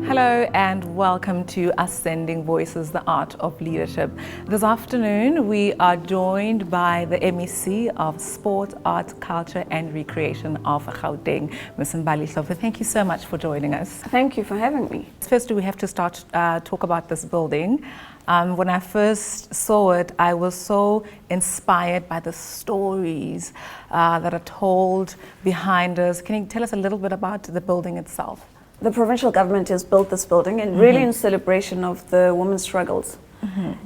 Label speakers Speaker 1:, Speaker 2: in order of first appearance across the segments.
Speaker 1: Hello and welcome to Ascending Voices, the Art of Leadership. This afternoon we are joined by the MEC of Sport, Art, Culture and Recreation of Gauteng, Ms. Mbali Hlovu. Thank you so much for joining us.
Speaker 2: Thank you for having me.
Speaker 1: Firstly, we have to start talk about this building. When I first saw it, I was so inspired by the stories that are told behind us. Can you tell us a little bit about the building itself?
Speaker 2: The provincial government has built this building and really in celebration of the women's struggles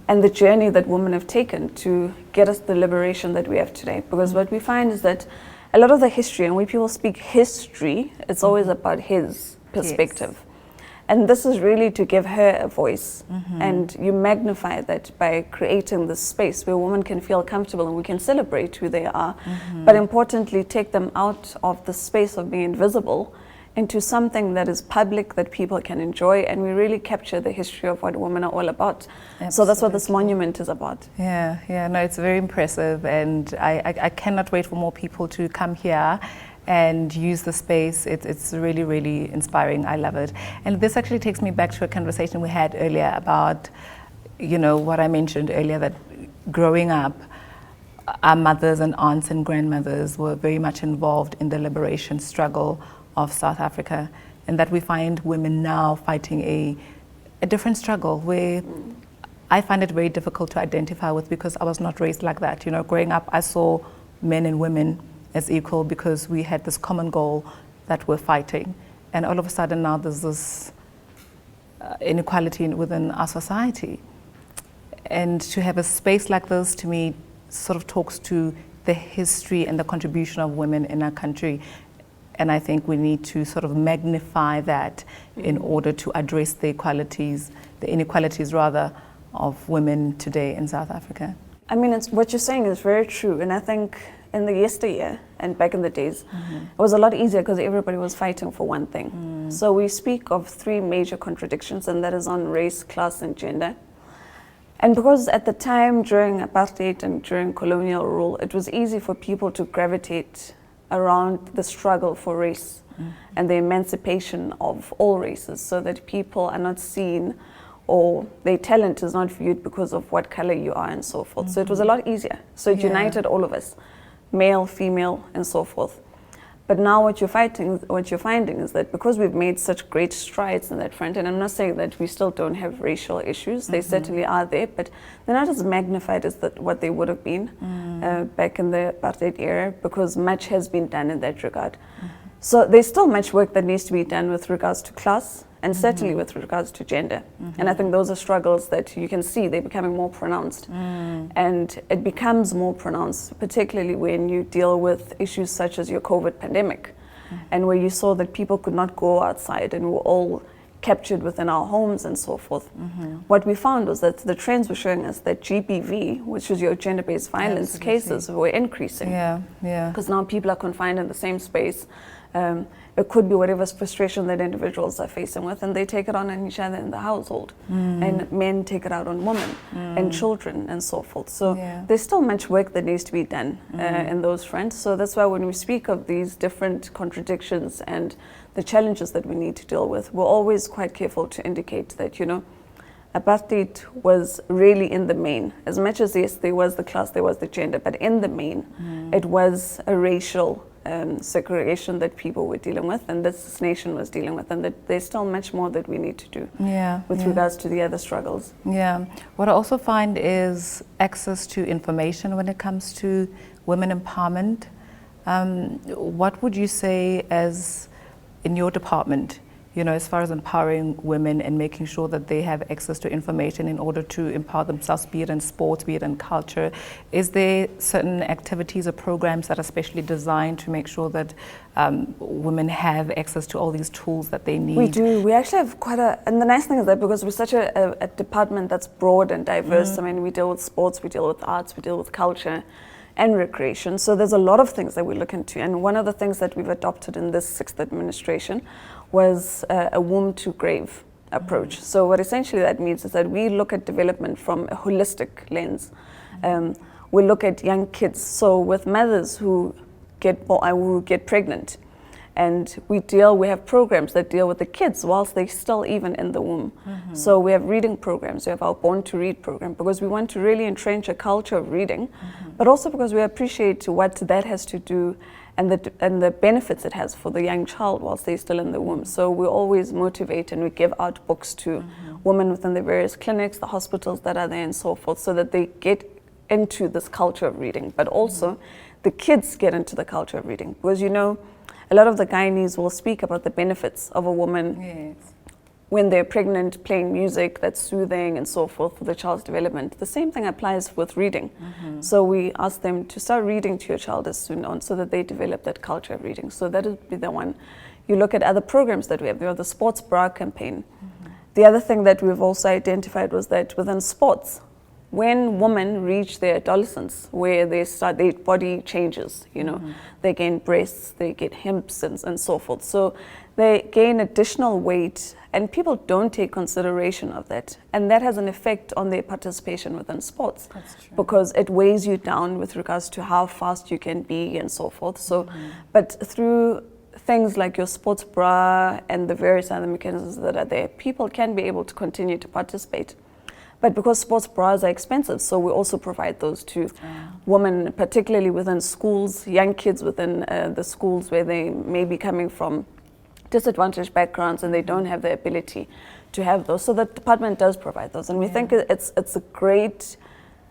Speaker 2: and the journey that women have taken to get us the liberation that we have today. Because what we find is that a lot of the history, and when people speak history, it's always about his perspective. Yes. And this is really to give her a voice. And you magnify that by creating this space where women can feel comfortable and we can celebrate who they are, but importantly take them out of the space of being invisible into something that is public, that people can enjoy, and we really capture the history of what women are all about. Absolutely. So that's what this monument is about.
Speaker 1: Yeah, no, it's very impressive, and I cannot wait for more people to come here and use the space. It's really, really inspiring. I love it. And this actually takes me back to a conversation we had earlier about, you know, what I mentioned earlier, that growing up, our mothers and aunts and grandmothers were very much involved in the liberation struggle of South Africa, and that we find women now fighting a different struggle where I find it very difficult to identify with because I was not raised like that. You know, growing up, I saw men and women as equal because we had this common goal that we're fighting. And all of a sudden now there's this inequality within our society. And to have a space like this, to me, sort of talks to the history and the contribution of women in our country. And I think we need to sort of magnify that in order to address the inequalities rather, of women today in South Africa.
Speaker 2: I mean, what you're saying is very true. And I think in the yesteryear and back in the days, it was a lot easier because everybody was fighting for one thing. So we speak of three major contradictions, and that is on race, class, and gender. And because at the time during apartheid and during colonial rule, it was easy for people to gravitate around the struggle for race and the emancipation of all races, so that people are not seen or their talent is not viewed because of what color you are and so forth. So it was a lot easier. So it united all of us, male, female, and so forth. But now what you're finding is that because we've made such great strides in that front, and I'm not saying that we still don't have racial issues, they certainly are there, but they're not as magnified as what they would have been back in the apartheid era, because much has been done in that regard. So there's still much work that needs to be done with regards to class, and certainly with regards to gender. And I think those are struggles that you can see, they're becoming more pronounced. And it becomes more pronounced, particularly when you deal with issues such as your COVID pandemic, and where you saw that people could not go outside and were all captured within our homes and so forth. What we found was that the trends were showing us that GBV, which is your gender-based violence cases, were increasing. Because now people are confined in the same space. It could be whatever frustration that individuals are facing with, and they take it on each other in the household. And men take it out on women and children and so forth. So there's still much work that needs to be done in those fronts. So that's why when we speak of these different contradictions and the challenges that we need to deal with, we're always quite careful to indicate that, you know, apartheid was really in the main, as much as yes, there was the class, there was the gender, but in the main, it was a racial segregation that people were dealing with, and this nation was dealing with, and that there's still much more that we need to do with regards to the other struggles.
Speaker 1: What I also find is access to information when it comes to women empowerment. What would you say, as in your department, as far as empowering women and making sure that they have access to information in order to empower themselves, be it in sports, be it in culture, is there certain activities or programs that are specially designed to make sure that women have access to all these tools that they need?
Speaker 2: We do. We actually have and the nice thing is that because we're such a department that's broad and diverse, I mean, we deal with sports, we deal with arts, we deal with culture and recreation. So there's a lot of things that we look into. And one of the things that we've adopted in this 6th administration was a womb to grave approach. So what essentially that means is that we look at development from a holistic lens. We look at young kids. So with mothers who get pregnant, and we have programs that deal with the kids whilst they're still even in the womb. So we have reading programs, we have our Born to Read program, because we want to really entrench a culture of reading, but also because we appreciate what that has to do and the benefits it has for the young child whilst they're still in the womb. So we always motivate and we give out books to women within the various clinics, the hospitals that are there and so forth, so that they get into this culture of reading, but also the kids get into the culture of reading. Because a lot of the gynaes will speak about the benefits of a woman when they're pregnant, playing music that's soothing and so forth for the child's development. The same thing applies with reading. So we ask them to start reading to your child as soon on so that they develop that culture of reading. So that would be the one. You look at other programs that we have. The Sports Bra campaign. The other thing that we've also identified was that within sports, when women reach their adolescence, where their body changes, they gain breasts, they get hips and so forth. So they gain additional weight, and people don't take consideration of that. And that has an effect on their participation within sports.
Speaker 1: That's true.
Speaker 2: Because it weighs you down with regards to how fast you can be and so forth. So, but through things like your sports bra and the various other mechanisms that are there, people can be able to continue to participate. But because sports bras are expensive, so we also provide those to women, particularly within schools, young kids within the schools where they may be coming from disadvantaged backgrounds and they don't have the ability to have those. So the department does provide those. And we think it's a great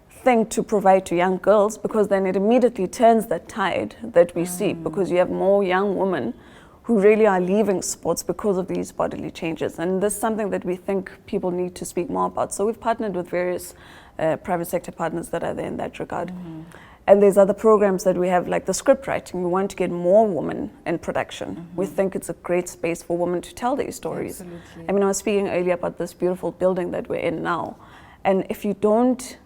Speaker 2: thing to provide to young girls, because then it immediately turns that tide that we see, because you have more young women who really are leaving sports because of these bodily changes. And this is something that we think people need to speak more about. So we've partnered with various private sector partners that are there in that regard. And there's other programs that we have, like the script writing. We want to get more women in production. We think it's a great space for women to tell their stories.
Speaker 1: Absolutely.
Speaker 2: I mean, I was speaking earlier about this beautiful building that we're in now. And if you don't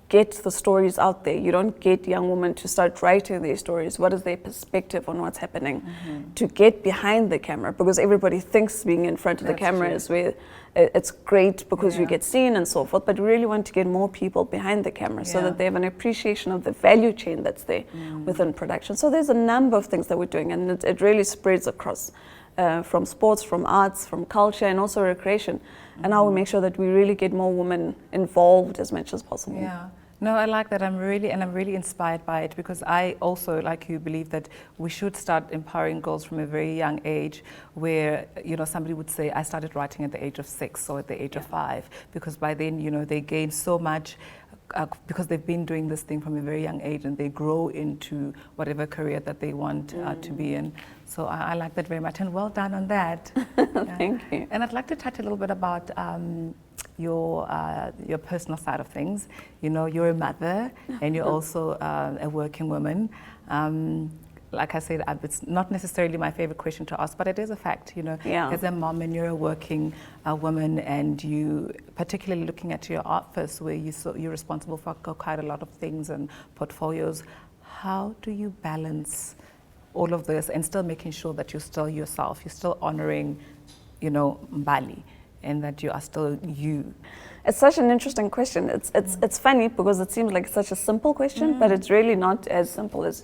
Speaker 2: get the stories out there, you don't get young women to start writing their stories. What is their perspective on what's happening? To get behind the camera, because everybody thinks being in front of the camera is where it's great because you get seen and so forth, but we really want to get more people behind the camera so that they have an appreciation of the value chain that's there within production. So there's a number of things that we're doing, and it really spreads across from sports, from arts, from culture, and also recreation. And how we make sure that we really get more women involved as much as possible.
Speaker 1: Yeah. No, I like that. I'm really inspired by it, because I also, like you, believe that we should start empowering girls from a very young age, where, somebody would say, I started writing at the age of 6 or at the age of 5, because by then, they gain so much because they've been doing this thing from a very young age, and they grow into whatever career that they want to be in. So I like that very much, and well done on that.
Speaker 2: Thank you.
Speaker 1: And I'd like to touch a little bit about your personal side of things. You're a mother, and you're also a working woman. Like I said, it's not necessarily my favorite question to ask, but it is a fact. As a mom, and you're a working woman, and you, particularly looking at your office, where you're responsible for quite a lot of things and portfolios. How do you balance all of this and still making sure that you're still yourself, you're still honoring, Mbali, and that you are still you?
Speaker 2: It's such an interesting question. It's funny because it seems like such a simple question, but it's really not as simple as.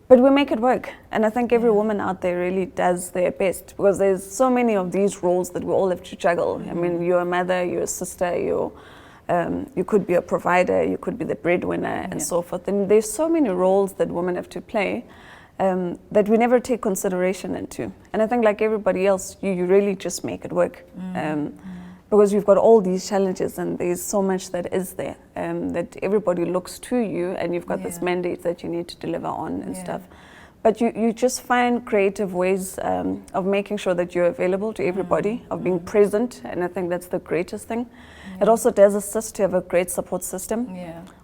Speaker 2: But we make it work, and I think every woman out there really does their best, because there's so many of these roles that we all have to juggle. I mean, you're a mother, you're a sister, you could be a provider, you could be the breadwinner, and so forth. And there's so many roles that women have to play that we never take consideration into. And I think, like everybody else, you really just make it work. Because you've got all these challenges, and there's so much that is there, that everybody looks to you, and you've got this mandate that you need to deliver on and stuff. But you just find creative ways of making sure that you're available to everybody, of being present, and I think that's the greatest thing. It also does assist to have a great support system,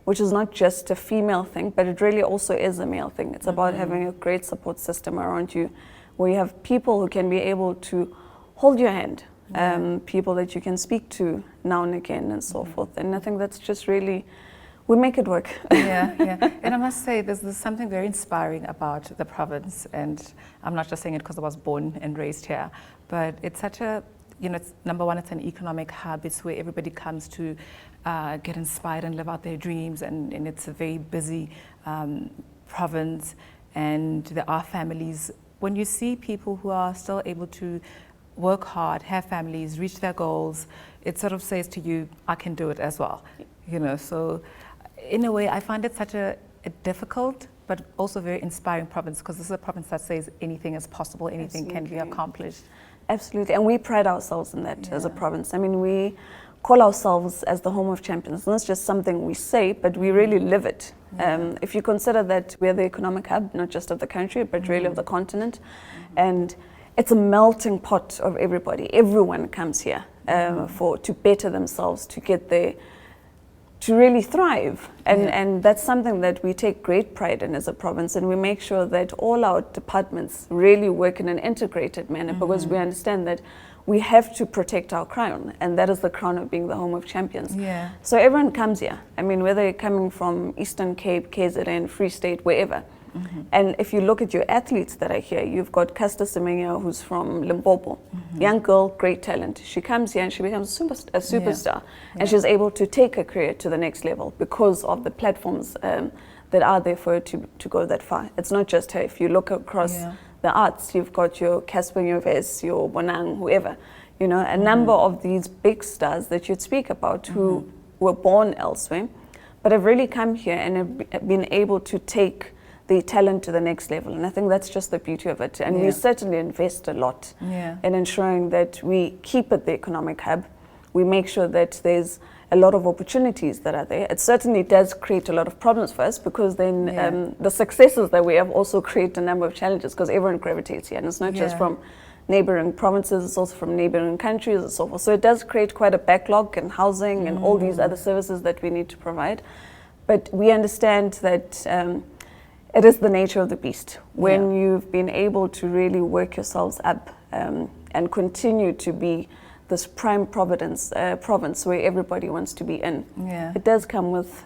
Speaker 2: which is not just a female thing, but it really also is a male thing. It's about having a great support system around you, where you have people who can be able to hold your hand, people that you can speak to now and again and so forth. And I think that's just really, we make it work.
Speaker 1: And I must say, there's something very inspiring about the province, and I'm not just saying it because I was born and raised here, but it's such a, it's, number one, it's an economic hub. It's where everybody comes to get inspired and live out their dreams, and it's a very busy province, and there are families. When you see people who are still able to work hard, have families, reach their goals, it sort of says to you, I can do it as well. So in a way, I find it such a difficult but also very inspiring province, because this is a province that says anything is possible, anything can be accomplished.
Speaker 2: Absolutely, and we pride ourselves in that as a province. I mean, we call ourselves as the home of champions. It's not just something we say, but we really live it. If you consider that we're the economic hub, not just of the country, but really of the continent, and it's a melting pot of everybody. Everyone comes here to better themselves, to get there, to really thrive. And that's something that we take great pride in as a province, and we make sure that all our departments really work in an integrated manner, because we understand that we have to protect our crown, and that is the crown of being the home of champions. So everyone comes here. I mean, whether you're coming from Eastern Cape, KZN, Free State, wherever. And if you look at your athletes that are here, you've got Caster Semenya, who's from Limpopo. Young girl, great talent. She comes here and she becomes a superstar. And she's able to take her career to the next level because of the platforms that are there for her to go that far. It's not just her. If you look across the arts, you've got your Casper Nyovest, your Bonang, whoever. A number of these big stars that you'd speak about who were born elsewhere, but have really come here and have been able to take the talent to the next level. And I think that's just the beauty of it. And we certainly invest a lot in ensuring that we keep it the economic hub. We make sure that there's a lot of opportunities that are there. It certainly does create a lot of problems for us, because then the successes that we have also create a number of challenges, because everyone gravitates here. And it's not just from neighboring provinces, it's also from neighboring countries and so forth. So it does create quite a backlog in housing and all these other services that we need to provide. But we understand that it is the nature of the beast. When you've been able to really work yourselves up and continue to be this prime province where everybody wants to be in. It does come with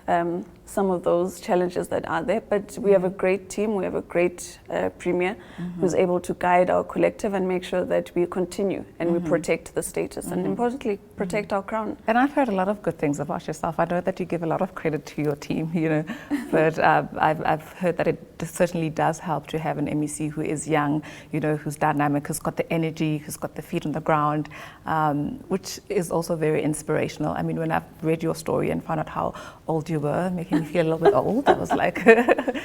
Speaker 2: some of those challenges that are there, but we have a great team, we have a great premier who's able to guide our collective and make sure that we continue and we protect the status and importantly protect our crown.
Speaker 1: And I've heard a lot of good things about yourself. I know that you give a lot of credit to your team, but I've heard that it certainly does help to have an MEC who is young, who's dynamic, who's got the energy, who's got the feet on the ground, which is also very inspirational. I mean, when I've read your story and found out how old you were, making me feel a little bit old, I was like,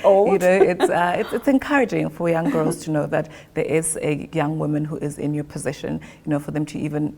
Speaker 2: old?
Speaker 1: It's encouraging for young girls to know that there is a young woman who is in your position, for them to even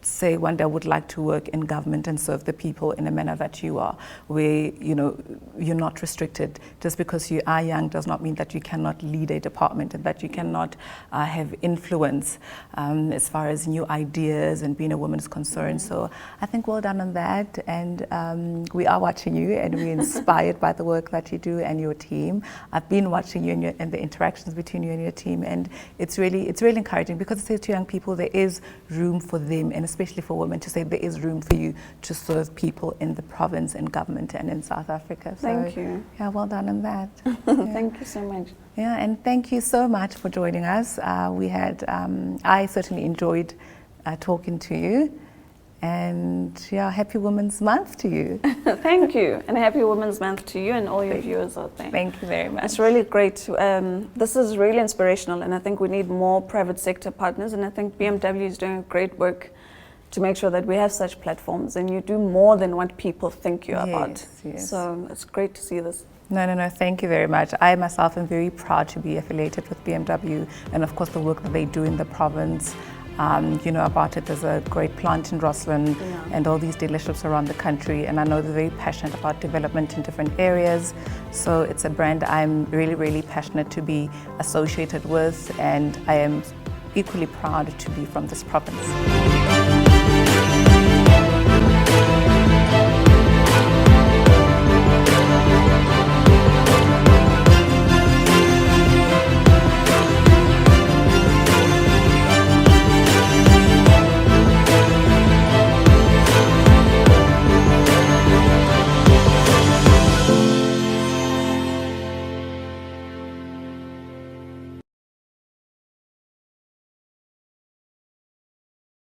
Speaker 1: say one day I would like to work in government and serve the people in a manner that you are, where you're not restricted. Just because you are young does not mean that you cannot lead a department and that you cannot have influence as far as new ideas and being a woman is concerned. So I think well done on that, and we are watching you and we're inspired by the work that you do and your team. I've been watching you and the interactions between you and your team, and it's really encouraging, because it says to young people there is room for them, and especially for women, to say there is room for you to serve people in the province and government and in South Africa. So,
Speaker 2: thank you.
Speaker 1: Yeah, well done on that.
Speaker 2: Thank you so much.
Speaker 1: Yeah, and thank you so much for joining us. I certainly enjoyed talking to you. And happy Women's Month to you.
Speaker 2: Thank you, and happy Women's Month to you and all your viewers out there.
Speaker 1: Thank you very much.
Speaker 2: It's really great. This is really inspirational, and I think we need more private sector partners, and I think BMW is doing great work to make sure that we have such platforms and you do more than what people think you're about.
Speaker 1: Yes.
Speaker 2: So it's great to see this.
Speaker 1: No, thank you very much. I myself am very proud to be affiliated with BMW, and of course the work that they do in the province. You know about it. There's a great plant in Roslyn and all these dealerships around the country. And I know they're very passionate about development in different areas. So it's a brand I'm really, really passionate to be associated with. And I am equally proud to be from this province.